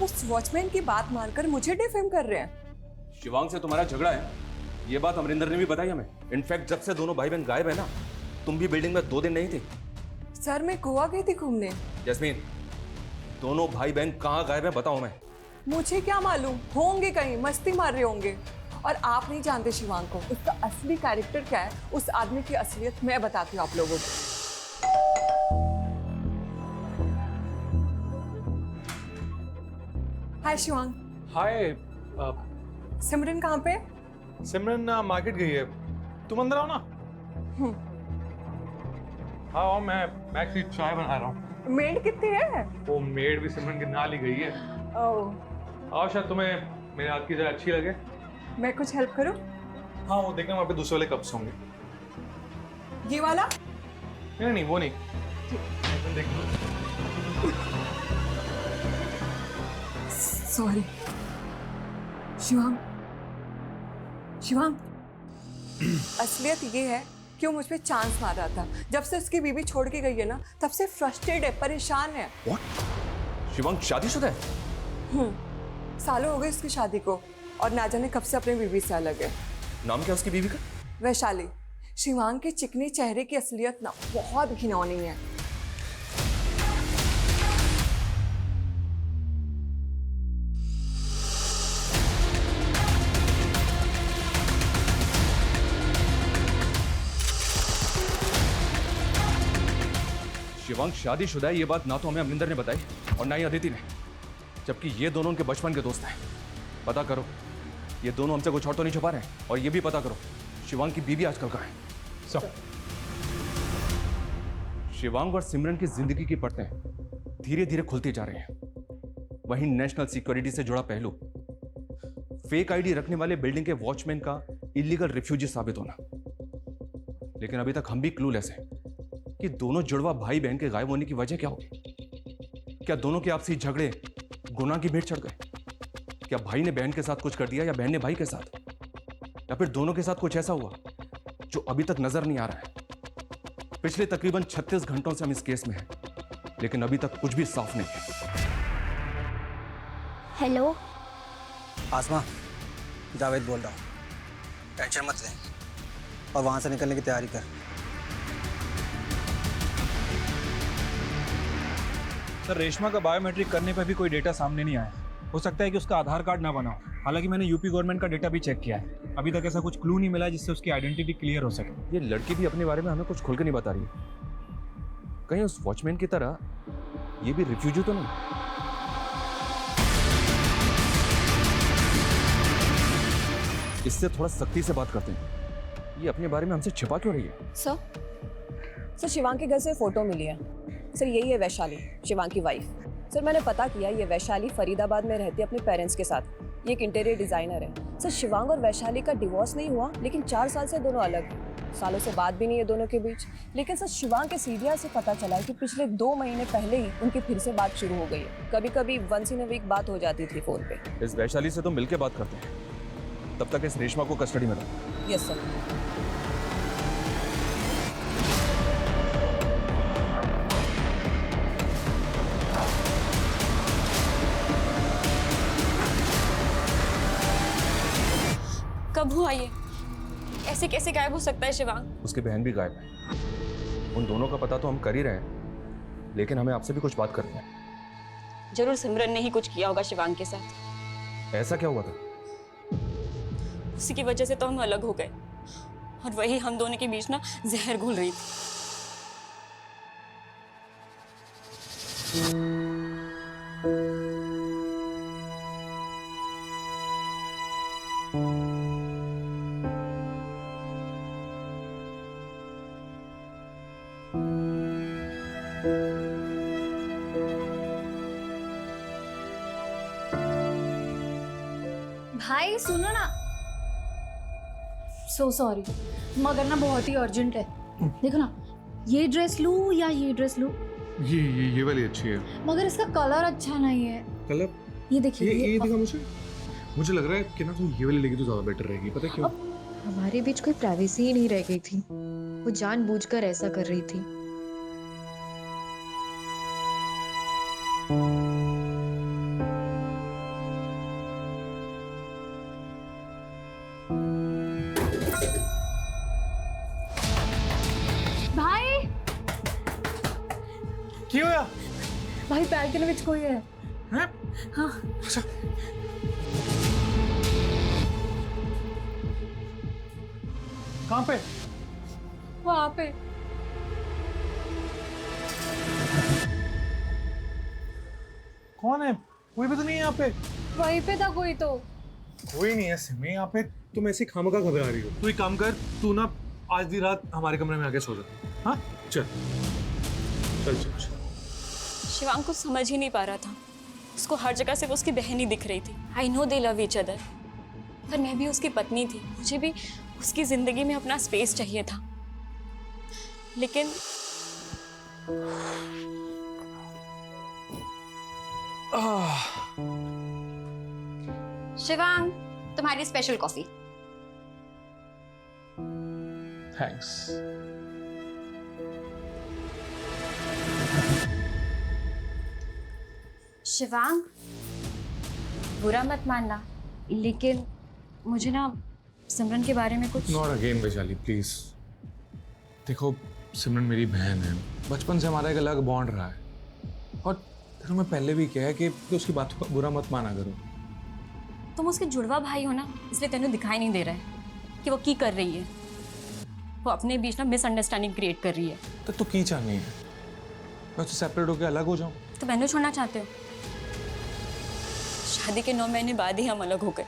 उस वॉचमैन की बात मानकर मुझे डिफेम कर रहे हैं। शिवांग से तुम्हारा झगड़ा है, ये बात अमरिंदर ने भी बताई हमें। इनफैक्ट जब से दोनों भाई बहन गायब है ना, तुम भी बिल्डिंग में 2 दिन नहीं थे। सर मैं गोवा गई थी घूमने। जैस्मीन, दोनों भाई बहन कहाँ गायब है बताओ मैं। मुझे क्या मालूम, होंगे कहीं मस्ती मार रहे होंगे। और आप नहीं जानते शिवांग को, उसका असली कैरेक्टर क्या है, उस आदमी की असलियत मैं बताती हूँ आप लोगों को। हाय शिवांग। हाय। सिमरन कहाँ पे? सिमरन मार्केट गई है, तुम अंदर आओ ना। हाँ आओ, मैं एक्चुअली चाय बना रहा हूँ। मेड कितनी है? वो मेड भी सिमरन के नाल ही गई है। ओह। आओ, शायद तुम्हें मेरे हाथ की चाय अच्छी लगे। मैं कुछ हेल्प करूँ? हाँ वो देखना, वहाँ पे दूसरे वाले कप्स होंगे। ये वाला? नहीं नहीं वो नहीं, देख लो। सॉरी शिवांग। शिवांग, असलियत ये है कि वो मुझ पे चांस मार रहा था। जब से उसकी बीवी छोड़ के गई है ना, तब से फ्रस्ट्रेटेड है, परेशान है। What? शिवांग शादीशुदा है? सालों हो गए उसकी शादी को, और ना जाने कब से अपनी बीवी से अलग है। नाम क्या उसकी बीवी का? वैशाली। शिवांग के चिकने चेहरे की असलियत ना बहुत घिनौनी है। शिवांग शादीशुदा है, ये बात ना तो हमें अमरिंदर ने बताई और ना ही अदिति ने, जबकि ये दोनों उनके बचपन के दोस्त हैं। पता करो, ये दोनों हमसे कुछ और तो नहीं छुपा रहे हैं। और ये भी पता करो, शिवांग की बीवी आजकल कहाँ है। शिवांग और सिमरन की जिंदगी की परतें धीरे धीरे खुलती जा रही हैं। वहीं नेशनल सिक्योरिटी से जुड़ा पहलू, फेक आईडी रखने वाले बिल्डिंग के वॉचमैन का इलीगल रिफ्यूजी साबित होना। लेकिन अभी तक हम भी क्लूलेस हैं कि दोनों जुड़वा भाई बहन के गायब होने की वजह क्या होगी। क्या दोनों के आपसी झगड़े गुनाह की भेंट चढ़ गए? क्या भाई ने बहन के साथ कुछ कर दिया या बहन ने भाई के साथ? या फिर दोनों के साथ कुछ ऐसा हुआ जो अभी तक नजर नहीं आ रहा है? पिछले तकरीबन 36 घंटों से हम इस केस में हैं, लेकिन अभी तक कुछ भी साफ नहीं है। हेलो आसमा, जावेद बोल रहा हूँ। टेंशन मत ले और वहाँ से निकलने की तैयारी कर। सर, रेशमा का बायोमेट्रिक करने पर भी कोई डेटा सामने नहीं आया। हो सकता है कि उसका आधार कार्ड ना बना हो। हालांकि मैंने यूपी गवर्नमेंट का डेटा भी चेक किया है, अभी तक ऐसा कुछ क्लू नहीं मिला जिससे उसकी आइडेंटिटी क्लियर हो सके। ये लड़की भी अपने बारे में हमें कुछ खुल के नहीं बता रही है। कहीं उस वॉचमैन की तरह ये भी रिफ्यूजी तो नहीं? इससे थोड़ा सख्ती से बात करते हैं। ये अपने बारे में हमसे छिपा क्यों रही है? सर शिवांग के घर से फोटो मिली है। सर यही है वैशाली, शिवांग की वाइफ। सर मैंने पता किया, ये वैशाली फरीदाबाद में रहती है अपने पेरेंट्स के साथ। ये एक इंटीरियर डिजाइनर है। सर शिवांग और वैशाली का डिवोर्स नहीं हुआ, लेकिन 4 साल से दोनों अलग हैं। सालों से बात भी नहीं है दोनों के बीच। लेकिन सर शिवांग के सीडीआर से पता चला है कि पिछले 2 महीने पहले ही उनकी फिर से बात शुरू हो गई है। कभी कभी वंस इन अ वीक बात हो जाती थी फोन पे। इस वैशाली से तो मिलके बात करते हैं। तब तक इस रेशमा को कस्टडी में रखो। Yes sir. कब हुआ ये? ऐसे कैसे गायब हो सकता है शिवांग? उसकी बहन भी गायब है। उन दोनों का पता तो हम कर ही रहे हैं, लेकिन हमें आपसे भी कुछ बात करनी है। जरूर सिमरन ने ही कुछ किया होगा शिवांग के साथ। ऐसा क्या हुआ था? उसी की वजह से तो हम अलग हो गए, और वही हम दोनों के बीच ना जहर घुल रही थी। भाई सुनो ना, सो सॉरी मगर ना बहुत ही अर्जेंट है। देखो ना, ये ड्रेस लूं या ये ड्रेस लूं? ये वाली अच्छी है, मगर इसका कलर अच्छा नहीं है। कलर ये देखिए, ये दिखा मुझे लग रहा है कि ना तुम ये वाली लेगी तो ज्यादा बेटर रहेगी। पता है क्यों? हमारे बीच कोई प्राइवेसी ही नहीं रह गई थी। वो जानबूझकर ऐसा कर रही थी। भाई बैल्कनी विच कोई है। हैं? हाँ अच्छा कहाँ पे? वहाँ पे। कौन है? कोई भी तो नहीं है यहाँ पे। वहीं पे था कोई तो। कोई नहीं है सिमी यहाँ पे। तुम ऐसी खामखा घबरा रही हो। तू एक काम कर, तू ना आज दी रात हमारे कमरे में आके सो जा। हाँ चल चल चल चल। शिवांग कुछ समझ ही नहीं पा रहा था। उसको हर जगह से उसकी बहन ही दिख रही थी। I know they love each other, पर मैं भी उसकी पत्नी थी। मुझे भी उसकी जिंदगी में अपना स्पेस चाहिए था। लेकिन शिवांग, तुम्हारी स्पेशल कॉफी। थैंक्स। शिवांग, बुरा मत मानना, लेकिन मुझे ना सिमरन के बारे में कुछ। Not again Vaishali please. देखो सिमरन मेरी बहन है, बचपन से हमारा एक अलग बॉन्ड रहा है, और तेरे मैं पहले भी कहा है कि उसकी बात को बुरा मत माना करो। तुम उसके जुड़वा भाई हो ना, इसलिए तेनू दिखाई नहीं दे रहा है कि वो की कर रही है। वो अपने बीच ना मिसअंडरस्टैंडिंग क्रिएट कर रही है। तो तू की चाहनी है? मैं तो सेपरेट होकर अलग हो जाऊं? तो मैंने छोड़ना चाहते हो? शादी के 9 महीने बाद ही हम अलग हो गए।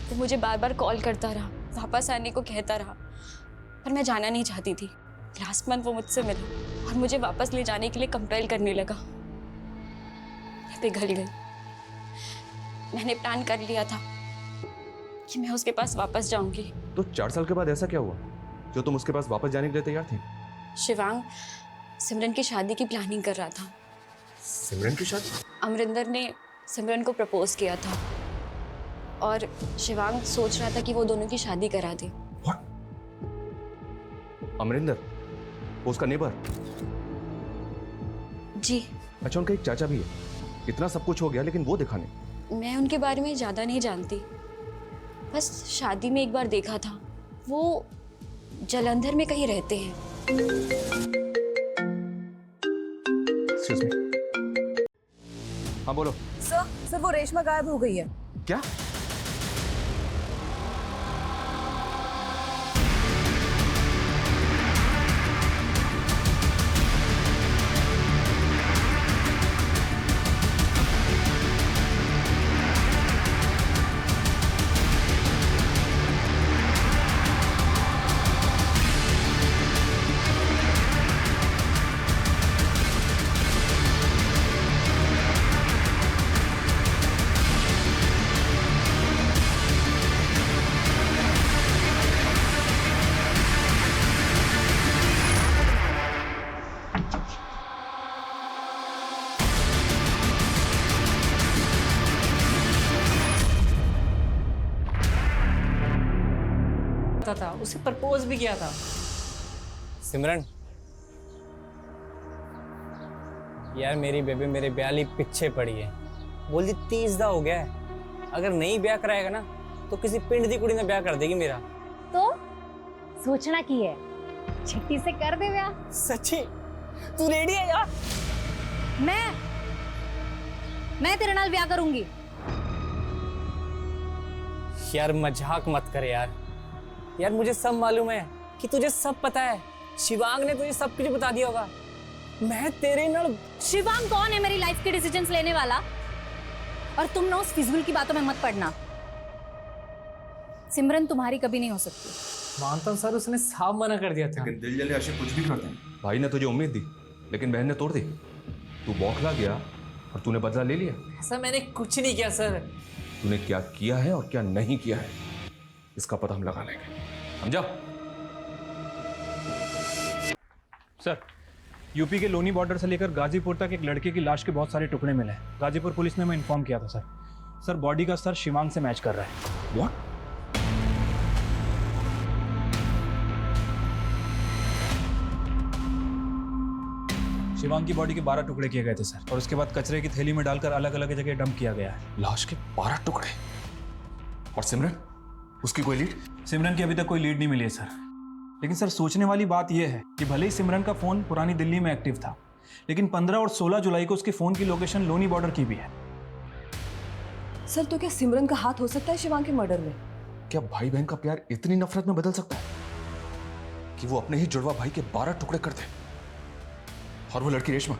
वो मुझे बार बार कॉल करता रहा, वापस आने को कहता रहा, पर मैं जाना नहीं चाहती थी। लास्ट मंथ वो मुझसे मिला और मुझे वापस ले जाने के लिए कंपेल करने लगा। मैं पिघल गई। मैंने प्लान कर लिया था कि मैं उसके पास वापस जाऊंगी। तो 4 साल के बाद ऐसा क्या हुआ जो तुम उसके पास वापस जाने के लिए तैयार थी? शिवांग सिमरन की शादी की प्लानिंग कर रहा था। सिमरन की शादी? अमरिंदर ने सिमरन को प्रपोज किया था और शिवांग सोच रहा था कि वो दोनों की शादी करा दे। अमरिंदर, वो उसका नेबर? जी। अच्छा, उनका एक चाचा भी है। इतना सब कुछ हो गया लेकिन वो दिखा नहीं। मैं उनके बारे में ज़्यादा नहीं जानती, बस शादी में एक बार देखा था। वो जलंधर में कहीं रहते हैं। Excuse me. हाँ बोलो। सर वो रेशमा गायब हो गई है। क्या? था, उसे प्रपोज भी किया था। सिमरन यार, मेरी बेबी मेरे ब्याह लिए पीछे पड़ी है। बोलती 30 दा हो गया है, अगर नहीं ब्याह कराएगा ना तो किसी पिंड दी कुड़ी ने ब्याह कर देगी मेरा। तो सोचना की है, छिट्टी से कर दे ब्याह। सच्ची तू रेडी है यार? मैं तेरे नाल ब्याह करूंगी। यार मजाक मत कर यार। यार मुझे सब मालूम है कि तुझे सब पता है। शिवांग ने तुझे सब कुछ बता दिया होगा। मैं तेरे नाल। शिवांग कौन है मेरी लाइफ के डिसीजंस लेने वाला? और तुम ना उस फिजूल की बातों में मत पड़ना। सिमरन तुम्हारी कभी नहीं हो सकती। मानता हूं सर, उसने साफ मना कर दिया था। लेकिन दिल जले आशिक कुछ भी करते हैं। भाई ने तुझे उम्मीद दी लेकिन बहन ने तोड़ दी। तू बौखला गया और तूने बदला ले लिया। ऐसा मैंने कुछ नहीं किया सर। तूने क्या किया है और क्या नहीं किया है इसका पता हम लगा लेंगे, समझा? सर, यूपी के लोनी बॉर्डर से लेकर गाजीपुर तक एक लड़के की लाश के बहुत सारे टुकड़े मिले हैं। गाजीपुर पुलिस ने हमें इन्फॉर्म किया था सर। सर बॉडी का सर शिवांग से मैच कर रहा है। व्हाट? शिवांग की बॉडी के 12 टुकड़े किए गए थे सर, और उसके बाद कचरे की थैली में डालकर अलग अलग जगह डंप किया गया है। लाश के 12 टुकड़े? और सिमरन, उसकी कोई लीड? सिमरन की अभी तक कोई लीड नहीं मिली है सर। लेकिन सर सोचने वाली बात यह है कि भले ही सिमरन का फोन पुरानी दिल्ली में एक्टिव था, लेकिन 15 और 16 जुलाई को उसके फ़ोन की लोकेशन लोनी बॉर्डर की भी है। सर तो क्या सिमरन का हाथ हो सकता है शिवांग के मर्डर में? क्या भाई बहन का प्यार इतनी नफरत में बदल सकता है कि वो अपने ही जुड़वा भाई के 12 टुकड़े कर दे? और वो लड़की रेशमा,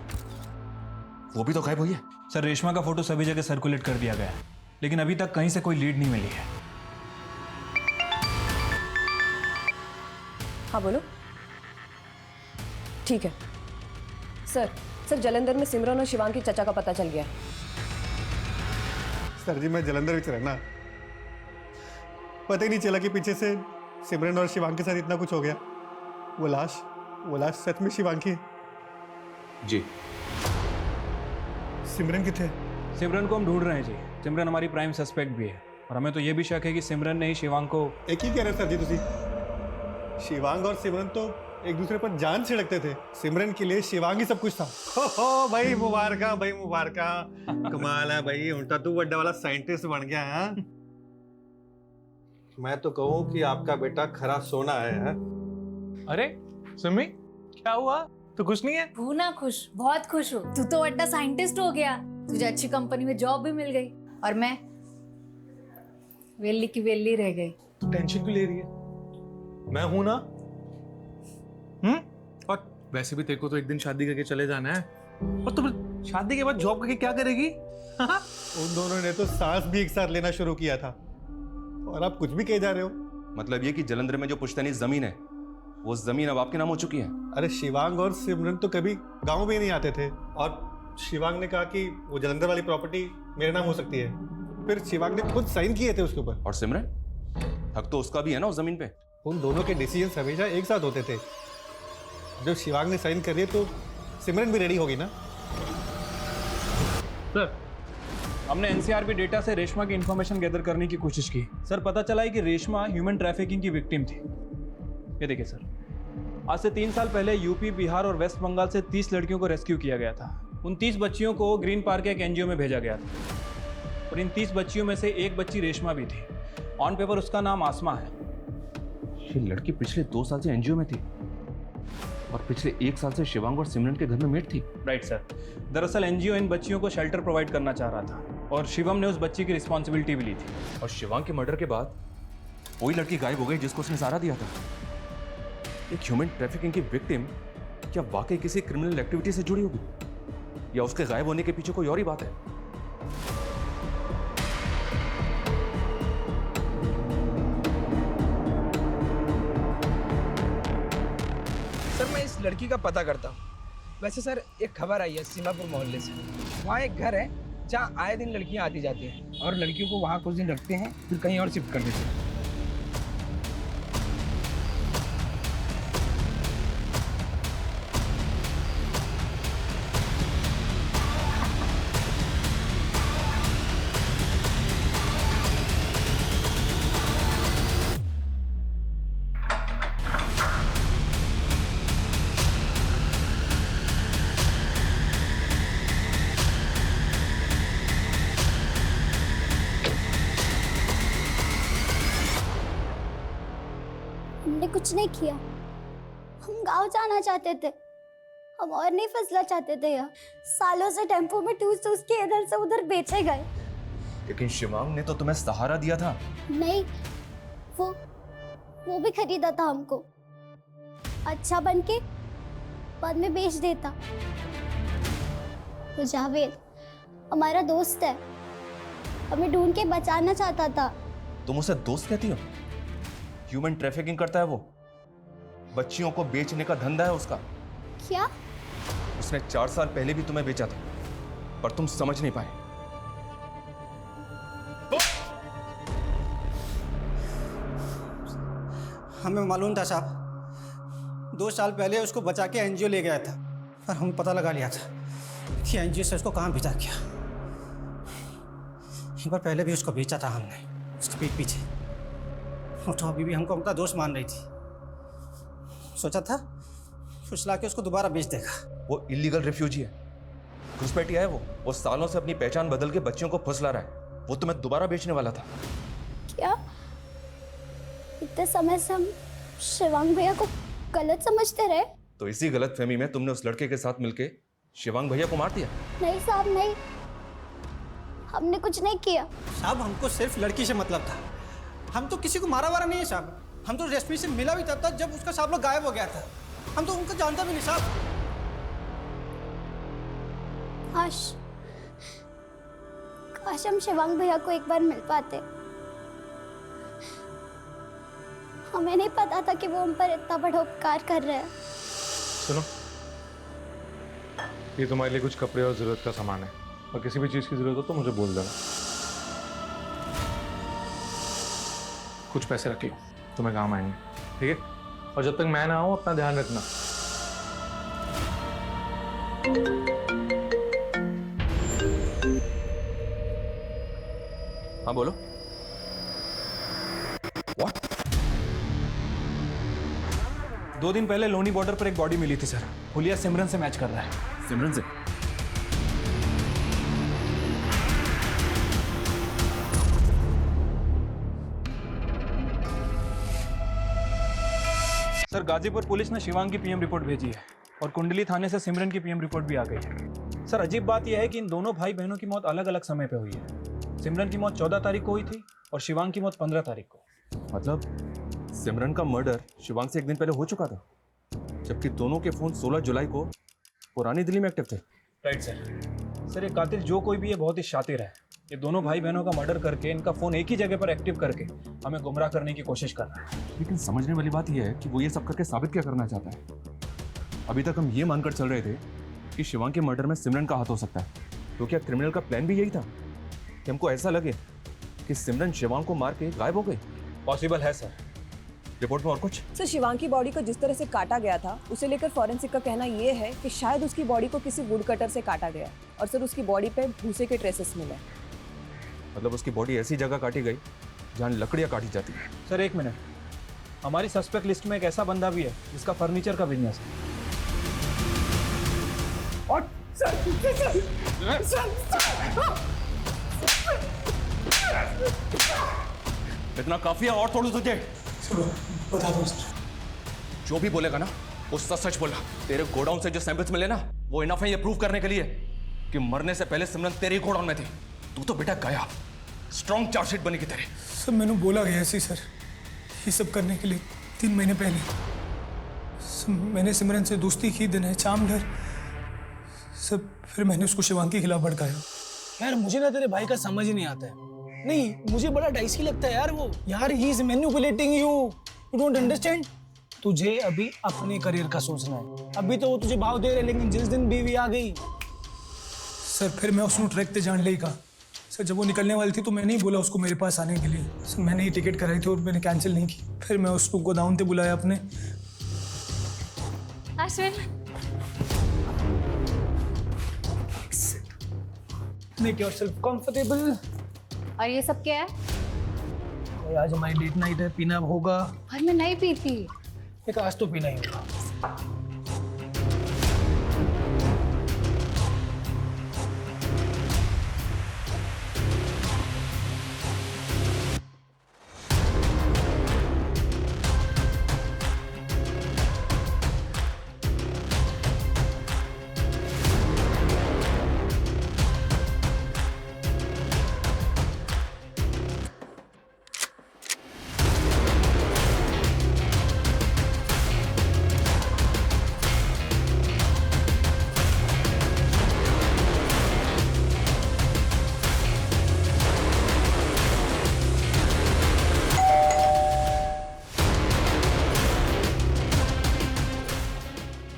वो भी तो गायब हुई है। सर रेशमा का फोटो सभी जगह सर्कुलेट कर दिया गया है, लेकिन अभी तक कहीं से कोई लीड नहीं मिली है। हाँ बोलो। ठीक है सर जलंधर में सिमरन और शिवांग के चचा का पता चल गया है। सर जी मैं जलंधर में रहना, पता ही नहीं चला कि पीछे से सिमरन और शिवांग के साथ इतना कुछ हो गया। वो लाश सच में शिवांग की है? जी। सिमरन किथे? सिमरन को हम ढूंढ रहे हैं जी। सिमरन हमारी प्राइम सस्पेक्ट भी है और हमें तो ये भी शक है कि सिमरन ने ही शिवांग को। एक ही कह रहे सर जी तुसी। शिवांग और सिमरन तो एक दूसरे पर जान छिड़कते थे। सिमरन के लिए शिवांग ही सब कुछ था। हो भाई मुबारका, भाई मुबारका। कमाल है भाई, उल्टा तू बड़ा वाला साइंटिस्ट बन गया है। मैं तो कहूँ कि आपका बेटा खरा सोना है। अरे सिमी, क्या हुआ? तू खुश नहीं है? हूँ ना खुश, बहुत खुश हूँ। तू तो बड़ा साइंटिस्ट हो गया, तुझे अच्छी कंपनी में जॉब भी मिल गई और मैं वेली की वेली रह गई। तू टेंशन क्यों ले रही है? मैं हूं ना। और वैसे भी तेरे को तो एक दिन शादी करके चले जाना है, और तुम शादी के बाद जॉब करके क्या करेगी? उन दोनों ने तो सांस भी एक साथ लेना शुरू किया था, और आप कुछ भी कहे जा रहे हो। मतलब ये कि जलंधर में जो पुश्तैनी जमीन है, वो जमीन अब आपके नाम हो चुकी है। अरे शिवांग और सिमरन तो कभी गांव में नहीं आते थे, और शिवांग ने कहा कि वो जलंधर वाली प्रॉपर्टी मेरे नाम हो सकती है। फिर शिवांग ने खुद साइन किए थे उसके ऊपर। और सिमरन, हक तो उसका भी है ना उस जमीन पे। उन दोनों के डिसीजंस हमेशा एक साथ होते थे। जब शिवांग ने साइन कर दिए तो सिमरन भी रेडी होगी ना। सर हमने एनसीआरबी डेटा से रेशमा की इंफॉर्मेशन गैदर करने की कोशिश की। सर पता चला है कि रेशमा ह्यूमन ट्रैफिकिंग की विक्टिम थी। ये देखिए सर, आज से 3 साल पहले यूपी, बिहार और वेस्ट बंगाल से 30 लड़कियों को रेस्क्यू किया गया था। उन 30 बच्चियों को ग्रीन पार्क के एक एनजीओ में भेजा गया था, और इन 30 बच्चियों में से एक बच्ची रेशमा भी थी। ऑन पेपर उसका नाम आसमा है। ये लड़की पिछले 2 साल से एनजीओ में थी और पिछले 1 साल से शिवांग और सिमरन के घर में मेट थी। Right sir. दरअसल एनजीओ इन बच्चियों को शेल्टर प्रोवाइड करना चाह रहा था, और शिवम ने उस बच्ची की रिस्पॉन्सिबिलिटी भी ली थी। और शिवांग के मर्डर के बाद वही लड़की गायब हो गई जिसको उसने सहारा दिया था। एक ह्यूमन ट्रैफिकिंग की विक्टिम क्या वाकई किसी क्रिमिनल एक्टिविटी से जुड़ी होगी, या उसके गायब होने के पीछे कोई और ही बात है? सर मैं इस लड़की का पता करता हूँ। वैसे सर एक खबर आई है सीमापुर मोहल्ले से। वहाँ एक घर है जहाँ आए दिन लड़कियाँ आती जाती हैं, और लड़कियों को वहाँ कुछ दिन रखते हैं फिर कहीं और शिफ्ट कर देते हैं। हमने कुछ नहीं किया। हम गांव जाना चाहते थे, हम और नहीं फसला चाहते थे यार। सालों से टेम्पो में ठूस ठूस के इधर से उधर बेचे गए। लेकिन शिवांग ने तो तुम्हें सहारा दिया था। नहीं, वो भी खरीदा था हमको, अच्छा बन के बाद में बेच देता। वो जावेद हमारा दोस्त है, हमें ढूंढ के बचाना चाहता था। तुम उसे दोस्त कहती हो? ह्यूमन ट्रैफिकिंग करता है वो, बच्चियों को बेचने का धंधा है उसका। क्या? उसने 4 साल पहले भी तुम्हें बेचा था, पर तुम समझ नहीं पाए। हमें मालूम था साहब, 2 साल पहले उसको बचा के एनजीओ ले गया था, पर हम पता लगा लिया था कि एनजीओ से उसको कहाँ भेजा गया। एक बार पहले भी उसको बेचा था हमने, उसके पीठ पीछे। वो तो अभी भी हमको अपना दोस्त मान रही थी। सोचा था फुसला के उसको दोबारा बेच देगा। वो इलीगल रिफ्यूजी है, घुसपैठिया है वो सालों से अपनी पहचान बदल के बच्चियों को फुसला रहा है। वो तुम्हें दोबारा बेचने वाला था। क्या इतने समय से हम शिवांग भैया को गलत समझते रहे? तो इसी गलतफहमी में तुमने उस लड़के के साथ मिलके शिवांग भैया को मार दिया? नहीं साहब नहीं, हमने कुछ नहीं किया। साहब हमको सिर्फ लड़की से मतलब था, हम तो किसी को मारा वारा नहीं है साहब। हम तो रेशमी से मिला भी तब तक जब उसका साहब लोग गायब हो गया था, हम तो उनको जानता भी नहीं साहब। काश हम शिवांग भैया को एक बार मिल पाते। हमें नहीं पता था कि वो हम पर इतना बड़ा उपकार कर रहे हैं। सुनो, ये तुम्हारे लिए कुछ कपड़े और जरूरत का सामान है, और किसी भी चीज की जरूरत हो तो मुझे बोल देना। कुछ पैसे रख लो, तुम्हें काम आएंगे, ठीक है? और जब तक मैं ना आऊं अपना ध्यान रखना। हाँ बोलो। What? 2 दिन पहले लोनी बॉर्डर पर एक बॉडी मिली थी सर। हुलिया सिमरन से मैच कर रहा है। सिमरन से? सर गाजीपुर पुलिस ने शिवांग की पीएम रिपोर्ट भेजी है और कुंडली थाने से सिमरन की पीएम रिपोर्ट भी आ गई है। सर अजीब बात यह है कि इन दोनों भाई बहनों की मौत अलग अलग समय पे हुई है। सिमरन की मौत 14 तारीख को हुई थी और शिवांग की मौत 15 तारीख को। मतलब सिमरन का मर्डर शिवांग से 1 दिन पहले हो चुका था, जबकि दोनों के फोन 16 जुलाई को पुरानी दिल्ली में एक्टिव थे। Right sir. सर ये कातिल जो कोई भी है बहुत ही शातिर है। ये दोनों भाई बहनों का मर्डर करके इनका फोन एक ही जगह पर एक्टिव करके हमें गुमराह करने की कोशिश कर रहा है। लेकिन समझने वाली बात यह है कि वो ये सब करके साबित क्या करना चाहता है। अभी तक हम ये मानकर चल रहे थे कि शिवांग के मर्डर में सिमरन का हाथ हो सकता है, तो क्या क्रिमिनल का प्लान भी यही था कि हमको ऐसा लगे कि सिमरन शिवांग को मार के गायब हो गई? पॉसिबल है सर। रिपोर्ट में और कुछ? सर शिवांग की बॉडी को जिस तरह से काटा गया था उसे लेकर फॉरेंसिक का कहना यह है कि शायद उसकी बॉडी को किसी वुड कटर से काटा गया, और सर उसकी बॉडी पे भूसे के ट्रेसेस मिले। मतलब उसकी बॉडी ऐसी जगह काटी गई जहां लकड़ियां काटी जाती है। सर 1 मिनट, हमारी सस्पेक्ट लिस्ट में एक ऐसा बंदा भी है जिसका फर्नीचर का बिजनेस है। और इतना काफी है और थोड़ी तुझे? बता दो जो भी बोलेगा ना वो सच बोला। तेरे गोडाउन से जो सैंपल्स मिले ना वो इनफ है ये प्रूव करने के लिए कि मरने से पहले सिमरन तेरे ही गोडाउन में थी। तू तो बेटा गया, स्ट्रॉन्ग चार्जशीट बनेगी तेरे। सब मैंने बोला गया ऐसे सर, ये सब करने के लिए 3 महीने पहले मैंने सिमरन से दोस्ती की, दिन है चामडर सब। फिर मैंने उसको शिवांग के खिलाफ भड़काया। यार मुझे ना तेरे भाई का समझ ही नहीं आता है। नहीं, मुझे बड़ा डाइसी लगता है यार वो। यार he is manipulating you, you don't understand. तुझे अभी अपने करियर का सोचना है। अभी तो वो तुझे भाव दे रहे, लेकिन जिस दिन बीवी आ गई सर फिर मैं उसको ट्रैक पे जान लेगा। सर जब वो निकलने वाली थी तो मैंने ही बोला उसको मेरे पास आने के लिए। सर मैंने ही टिकट कराई थी और मैंने कैंसिल नहीं की। फिर मैं उसको गोदाउन पे बुलाया अपने। Make yourself comfortable. और ये सब क्या है? आज हमारी डेट नाइट है, पीना होगा। और मैं नहीं पीती। एक आज तो पीना ही होगा।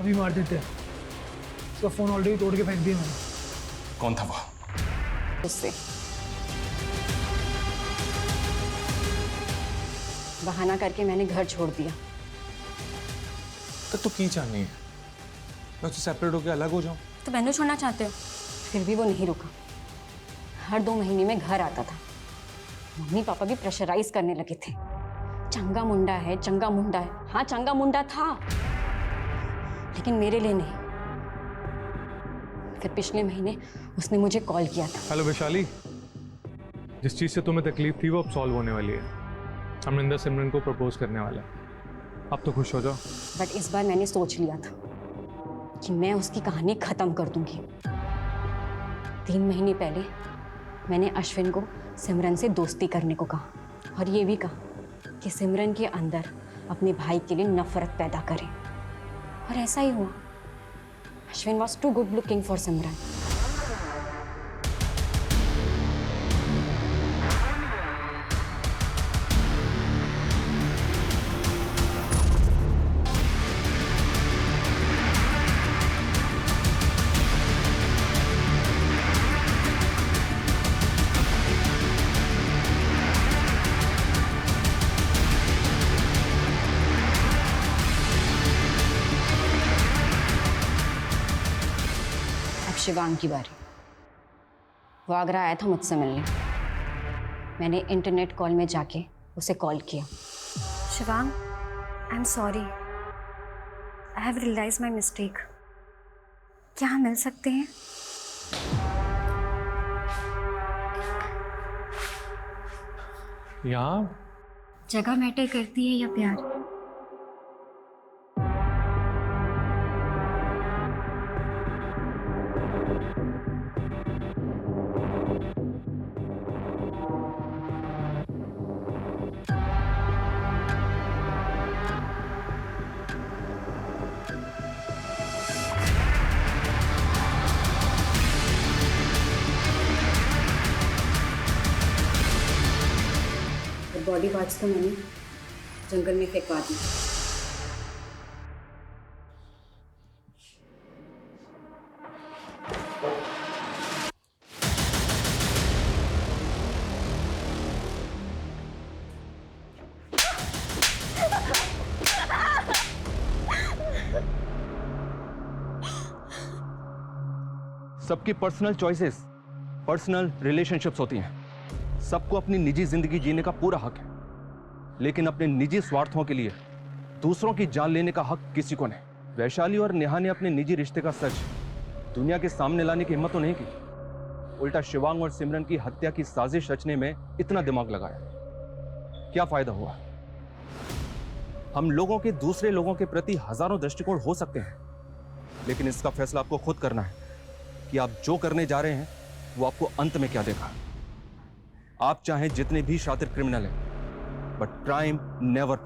अभी मार देते हैं। उसका फोन ऑलरेडी तोड़ के फेंक दिया मैंने। कौन था वो? उससे बहाना करके मैंने घर छोड़ दिया। तो की चाहनी है? मैं उससे सेपरेट होकर अलग हो जाऊं? तो मैंने छोड़ना चाहते हो? फिर भी वो नहीं रुका। हर 2 महीने में घर आता था। मम्मी पापा भी प्रेशराइज करने लगे थे। चंगा मुंडा है, चंगा मुंडा है। हाँ चंगा मुंडा था, लेकिन मेरे लिए नहीं। फिर पिछले महीने उसने मुझे कॉल किया था। हेलो वैशाली, जिस चीज़ से तुम्हें तकलीफ थी वो अब सॉल्व होने वाली है। अमरिंदर सिमरन को प्रपोज करने वाला है। अब तो खुश हो जाओ। बट इस बार मैंने सोच लिया था कि मैं उसकी कहानी खत्म कर दूंगी। 3 महीने पहले मैंने अश्विन को सिमरन से दोस्ती करने को कहा और ये भी कहा कि सिमरन के अंदर अपने भाई के लिए नफरत पैदा करे, और ऐसा ही हुआ। Ashwin was too good looking for Simran. Shivang की बारी। वो आगरा आया था मुझसे मिलने। मैंने इंटरनेट कॉल में जाके उसे कॉल किया। Shivang, I am sorry, I have realise my mistake. क्या हम मिल सकते हैं? यहाँ जगह मैटर करती है या प्यार? बॉडी पार्ट्स तो मैंने जंगल में फेंकवा दी। सबकी पर्सनल चॉइसेस, पर्सनल रिलेशनशिप्स होती हैं। सबको अपनी निजी जिंदगी जीने का पूरा हक है, लेकिन अपने निजी स्वार्थों के लिए दूसरों की जान लेने का हक किसी को नहीं। वैशाली और नेहा ने अपने निजी रिश्ते का सच दुनिया के सामने लाने की हिम्मत तो नहीं की, उल्टा शिवांग और सिमरन की हत्या की साजिश रचने में इतना दिमाग लगाया। क्या फायदा हुआ? हम लोगों के दूसरे लोगों के प्रति हजारों दृष्टिकोण हो सकते हैं, लेकिन इसका फैसला आपको खुद करना है कि आप जो करने जा रहे हैं वो आपको अंत में क्या देगा। आप चाहे जितने भी शातिर क्रिमिनल हैं, बट क्राइम नेवर